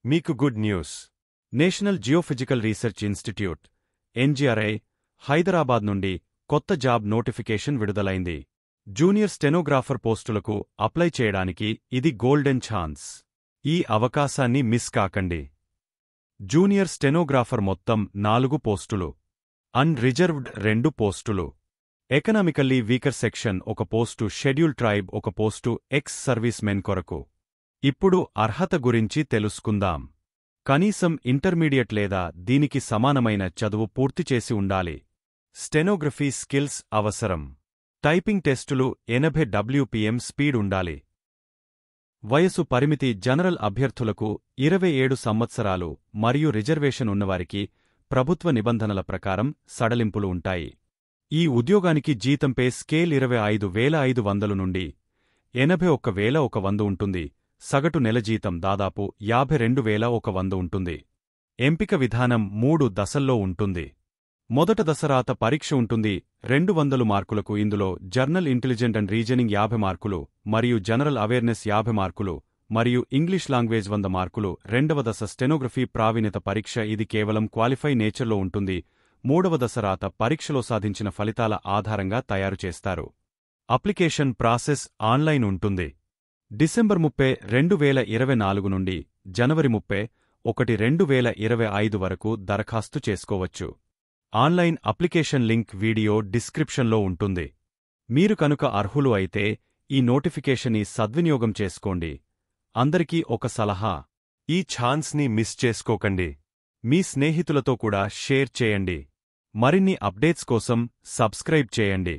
మీకు good news. National geophysical research institute NGRI Hyderabad నుండి కొత్త జాబ్ నోటిఫికేషన్ విడుదలైంది. జూనియర్ స్టెనోగ్రాఫర్ పోస్టులకు అప్లై చేయడానికి ఇది గోల్డెన్ ఛాన్స్. ఈ అవకాశాన్ని మిస్ కాకండి. జూనియర్ స్టెనోగ్రాఫర్ మొత్తం 4 పోస్టులు, అన్ రిజర్వ్డ్ 2 పోస్టులు, economically weaker section 1 post, schedule tribe 1 post, ex service men కొరకు. ఇప్పుడు అర్హత గురించి తెలుసుకుందాం. కనీసం ఇంటర్మీడియట్ లేదా దీనికి సమానమైన చదువు పూర్తి చేసి ఉండాలి. స్టెనోగ్రఫీ స్కిల్స్ అవసరం. టైపింగ్ టెస్టులు 80 WPM స్పీడ్ ఉండాలి. వయసు పరిమితి జనరల్ అభ్యర్థులకు 27 సంవత్సరాలు మరియు రిజర్వేషన్ ఉన్నవారికి ప్రభుత్వ నిబంధనల ప్రకారం సడలింపులు ఉంటాయి. ఈ ఉద్యోగానికి జీతం పే స్కేల్ 25,500 నుండి 81,100 ఉంటుంది. సగటు నెల జీతం దాదాపు 52,100 ఉంటుంది. ఎంపిక విధానం 3 దశల్లో ఉంటుంది. మొదట దశ రాత పరీక్ష ఉంటుంది. 200 మార్కులకు. ఇందులో జర్నల్ ఇంటెలిజెంట్ అండ్ రీజనింగ్ 50 మార్కులు మరియు జనరల్ అవేర్నెస్ 50 మార్కులు మరియు ఇంగ్లీష్ లాంగ్వేజ్ 100 మార్కులు. రెండవ దశ స్టెనోగ్రఫీ ప్రావీణ్యత పరీక్ష. ఇది కేవలం క్వాలిఫై నేచర్లో ఉంటుంది. మూడవ దశ రాత పరీక్షలో సాధించిన ఫలితాల ఆధారంగా తయారు చేస్తారు. అప్లికేషన్ ప్రాసెస్ ఆన్లైన్ ఉంటుంది. డిసెంబర్ 30, 2024 నుండి జనవరి 30, 2025 వరకు దరఖాస్తు చేసుకోవచ్చు. ఆన్లైన్ అప్లికేషన్ లింక్ వీడియో డిస్క్రిప్షన్లో ఉంటుంది. మీరు కనుక అర్హులు అయితే ఈ నోటిఫికేషన్ని సద్వినియోగం చేసుకోండి. అందరికీ ఒక సలహా, ఈ ఛాన్స్ని మిస్ చేసుకోకండి. మీ స్నేహితులతో కూడా షేర్ చేయండి. మరిన్ని అప్డేట్స్ కోసం సబ్స్క్రైబ్ చేయండి.